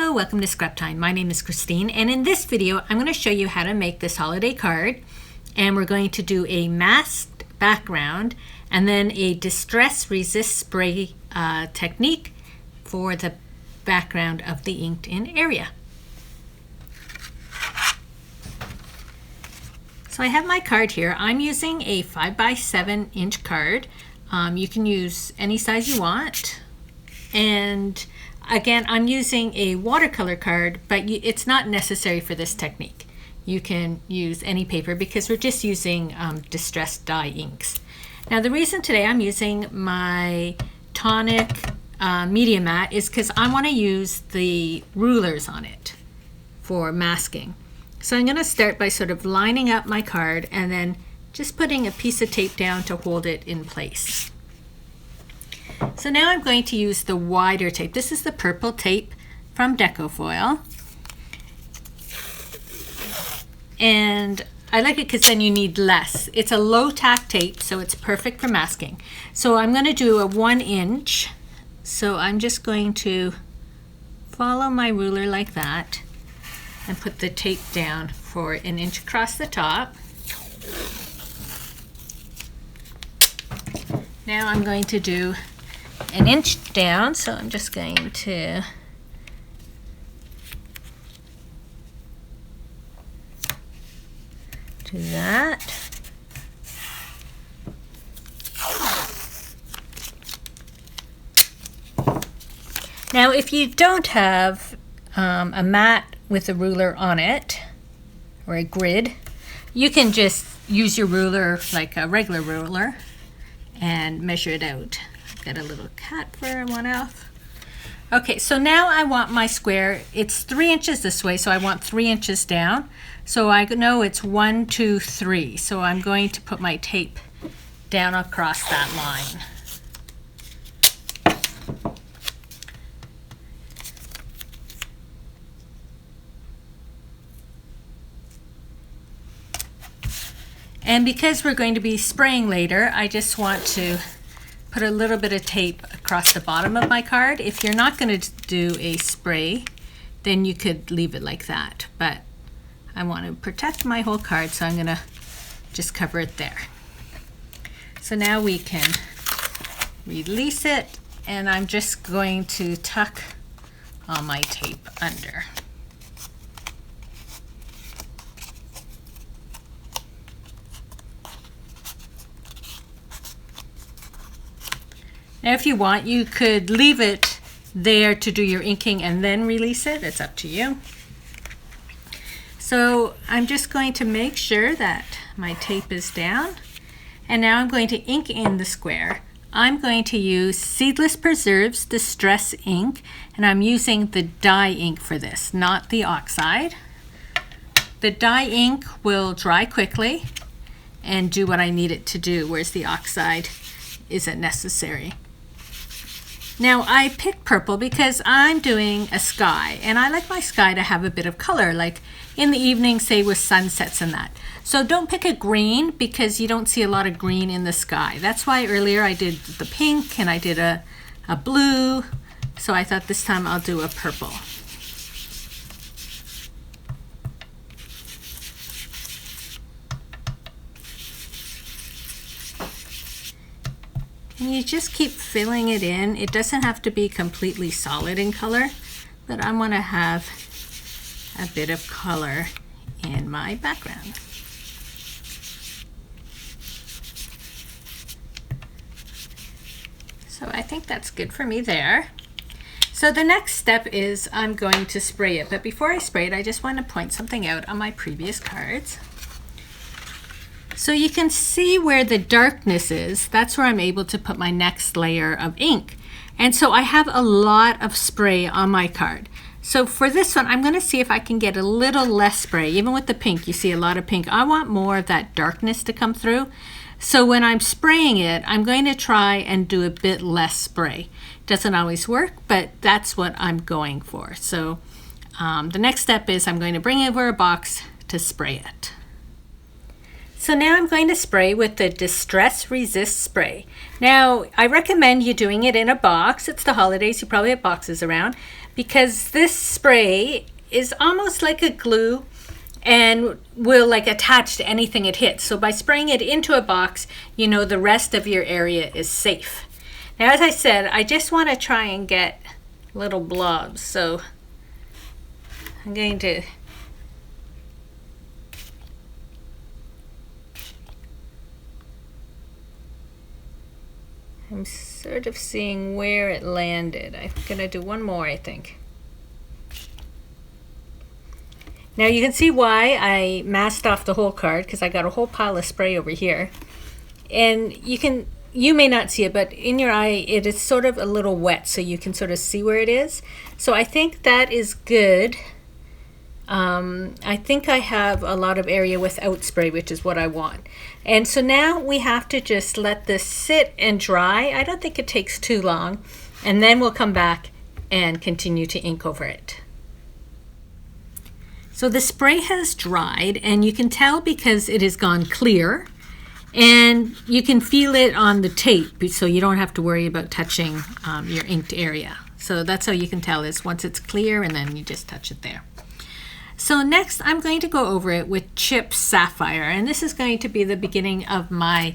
Hello, welcome to Scrap Time. My name is Christine, and in this video I'm going to show you how to make this holiday card. And we're going to do a masked background and then a distress resist spray technique for the background of the inked in area. So I have my card here. I'm using a 5x7 inch card. You can use any size you want. And again, I'm using a watercolor card, but it's not necessary for this technique. You can use any paper because we're just using distressed dye inks. Now the reason today I'm using my tonic media mat is because I want to use the rulers on it for masking. So I'm going to start by sort of lining up my card and then just putting a piece of tape down to hold it in place. So now I'm going to use the wider tape. This is the purple tape from Decofoil. And I like it because then you need less. It's a low tack tape, so it's perfect for masking. So I'm going to do a 1 inch. So I'm just going to follow my ruler like that and put the tape down for 1 inch across the top. Now I'm going to do 1 inch down, so I'm just going to do that. Now if you don't have a mat with a ruler on it or a grid, you can just use your ruler like a regular ruler and measure it out. I've got a little cat fur one off. Okay, so now I want my square. It's 3 inches this way, so I want 3 inches down. So I know it's 1, 2, 3. So I'm going to put my tape down across that line. And because we're going to be spraying later, I just want to put a little bit of tape across the bottom of my card. If you're not going to do a spray, then you could leave it like that. But I want to protect my whole card, so I'm going to just cover it there. So now we can release it, and I'm just going to tuck all my tape under. Now if you want, you could leave it there to do your inking and then release it. It's up to you. So I'm just going to make sure that my tape is down. And now I'm going to ink in the square. I'm going to use Seedless Preserves Distress ink, and I'm using the dye ink for this, not the oxide. The dye ink will dry quickly and do what I need it to do, whereas the oxide isn't necessary. Now I picked purple because I'm doing a sky, and I like my sky to have a bit of color, like in the evening, say with sunsets and that. So don't pick a green because you don't see a lot of green in the sky. That's why earlier I did the pink and I did a blue. So I thought this time I'll do a purple. And you just keep filling it in. It doesn't have to be completely solid in color, but I want to have a bit of color in my background. So I think that's good for me there. So the next step is I'm going to spray it, but before I spray it, I just want to point something out on my previous cards. So you can see where the darkness is. That's where I'm able to put my next layer of ink. And so I have a lot of spray on my card. So for this one, I'm going to see if I can get a little less spray. Even with the pink, you see a lot of pink. I want more of that darkness to come through. So when I'm spraying it, I'm going to try and do a bit less spray. Doesn't always work, but that's what I'm going for. So the next step is I'm going to bring over a box to spray it. So now I'm going to spray with the Distress Resist spray. Now, I recommend you doing it in a box. It's the holidays, you probably have boxes around, because this spray is almost like a glue and will like attach to anything it hits. So by spraying it into a box, you know the rest of your area is safe. Now, as I said, I just want to try and get little blobs. So I'm going to I'm sort of seeing where it landed. I'm going to do one more, I think. Now you can see why I masked off the whole card, because I got a whole pile of spray over here. And you may not see it, but in your eye it is sort of a little wet, so you can sort of see where it is. So I think that is good. I think I have a lot of area without spray, which is what I want. And so now we have to just let this sit and dry. I don't think it takes too long. And then we'll come back and continue to ink over it. So the spray has dried, and you can tell because it has gone clear. And you can feel it on the tape, so you don't have to worry about touching your inked area. So that's how you can tell is once it's clear, and then you just touch it there. So next I'm going to go over it with Chip Sapphire, and this is going to be the beginning of my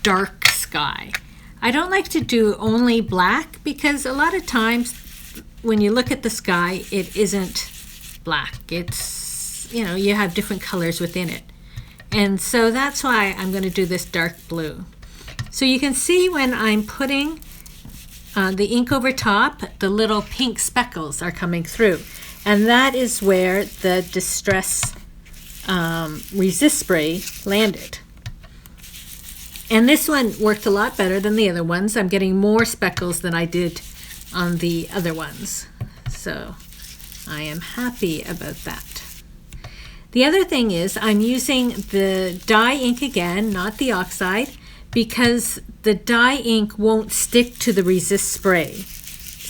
dark sky. I don't like to do only black because a lot of times when you look at the sky, it isn't black. It's, you know, you have different colors within it. And so that's why I'm going to do this dark blue. So you can see when I'm putting the ink over top, the little pink speckles are coming through. And that is where the Distress Resist spray landed. And this one worked a lot better than the other ones. I'm getting more speckles than I did on the other ones. So I am happy about that. The other thing is I'm using the dye ink again, not the oxide, because the dye ink won't stick to the resist spray.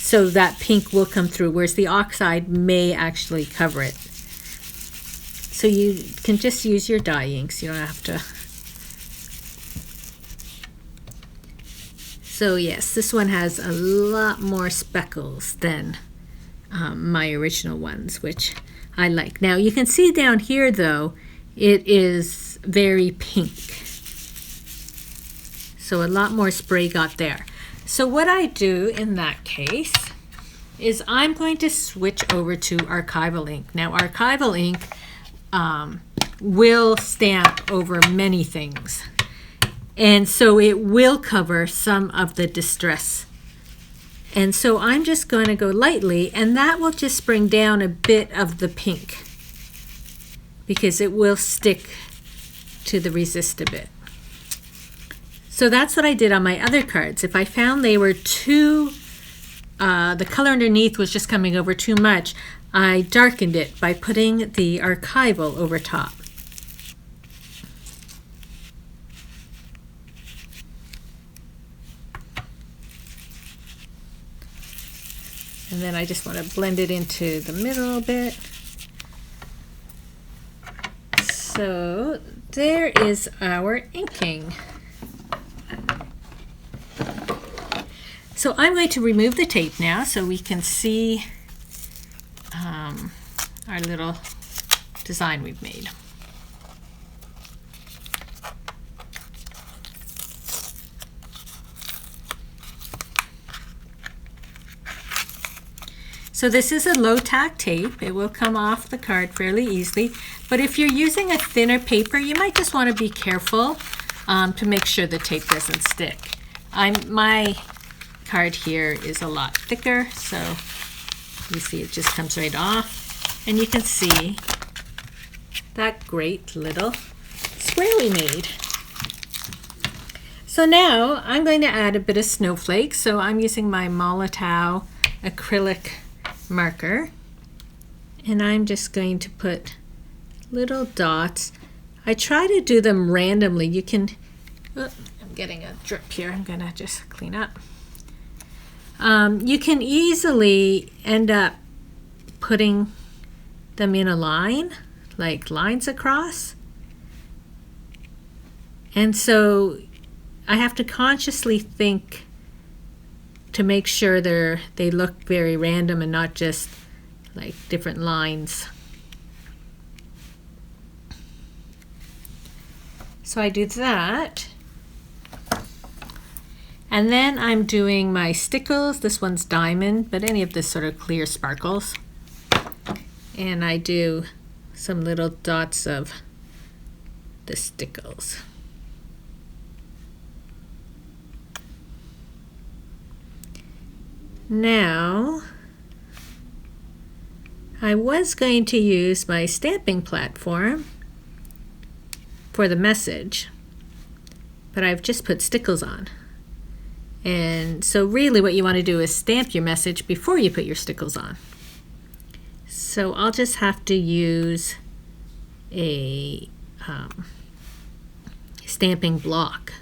So that pink will come through, whereas the oxide may actually cover it. So you can just use your dye inks. You don't have to. So yes, this one has a lot more speckles than my original ones, which I like. Now you can see down here though, it is very pink. So a lot more spray got there. So what I do in that case is I'm going to switch over to Archival ink. Now Archival ink will stamp over many things. And so it will cover some of the distress. And so I'm just going to go lightly, and that will just bring down a bit of the pink because it will stick to the resist a bit. So that's what I did on my other cards. If I found they were too, the color underneath was just coming over too much, I darkened it by putting the Archival over top. And then I just want to blend it into the middle a bit. So there is our inking. So I'm going to remove the tape now so we can see our little design we've made. So this is a low tack tape. It will come off the card fairly easily, but if you're using a thinner paper, you might just want to be careful to make sure the tape doesn't stick. My card here is a lot thicker, so you see it just comes right off, and you can see that great little square we made. So now I'm going to add a bit of snowflake. So I'm using my Molotow acrylic marker, and I'm just going to put little dots. I try to do them randomly. You can, oh, I'm getting a drip here. I'm gonna just clean up. You can easily end up putting them in a line, like lines across. And so I have to consciously think to make sure they look very random and not just like different lines. So I do that. And then I'm doing my Stickles. This one's diamond, but any of this sort of clear sparkles. And I do some little dots of the Stickles. Now, I was going to use my stamping platform for the message, but I've just put Stickles on. And so really what you want to do is stamp your message before you put your Stickles on. So I'll just have to use a stamping block.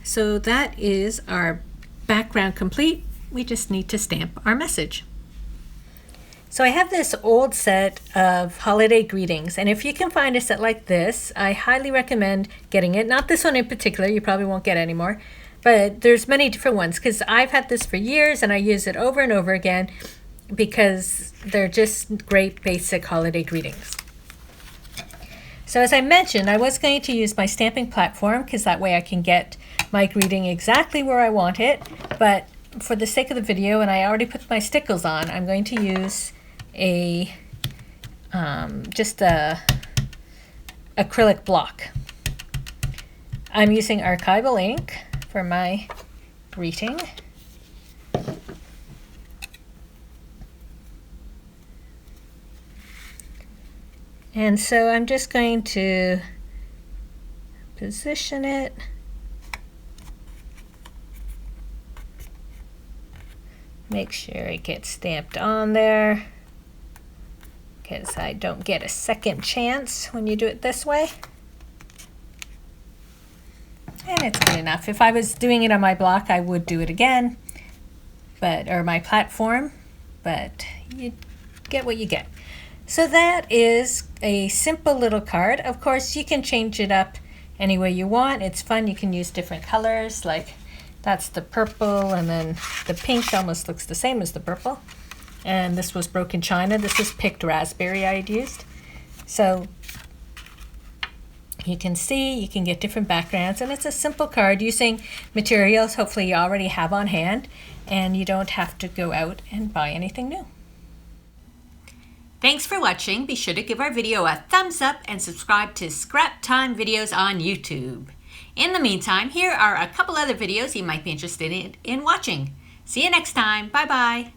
So that is our background complete. We just need to stamp our message. So I have this old set of holiday greetings, and if you can find a set like this, I highly recommend getting it. Not this one in particular, you probably won't get anymore, but there's many different ones because I've had this for years and I use it over and over again because they're just great basic holiday greetings. So as I mentioned, I was going to use my stamping platform because that way I can get my greeting exactly where I want it, but for the sake of the video, and I already put my Stickles on, I'm going to use a just a acrylic block. I'm using Archival ink for my greeting. And so I'm just going to position it. Make sure it gets stamped on there, because I don't get a second chance when you do it this way. And it's good enough. If I was doing it on my block, I would do it again, or my platform, but you get what you get. So that is a simple little card. Of course, you can change it up any way you want. It's fun. You can use different colors, like that's the purple, and then the pink almost looks the same as the purple. And this was broken china. This is picked raspberry I had used. So you can see, you can get different backgrounds, and it's a simple card using materials hopefully you already have on hand, and you don't have to go out and buy anything new. Thanks for watching. Be sure to give our video a thumbs up and subscribe to Scrap Time videos on YouTube. In the meantime, here are a couple other videos you might be interested in watching. See you next time. Bye-bye.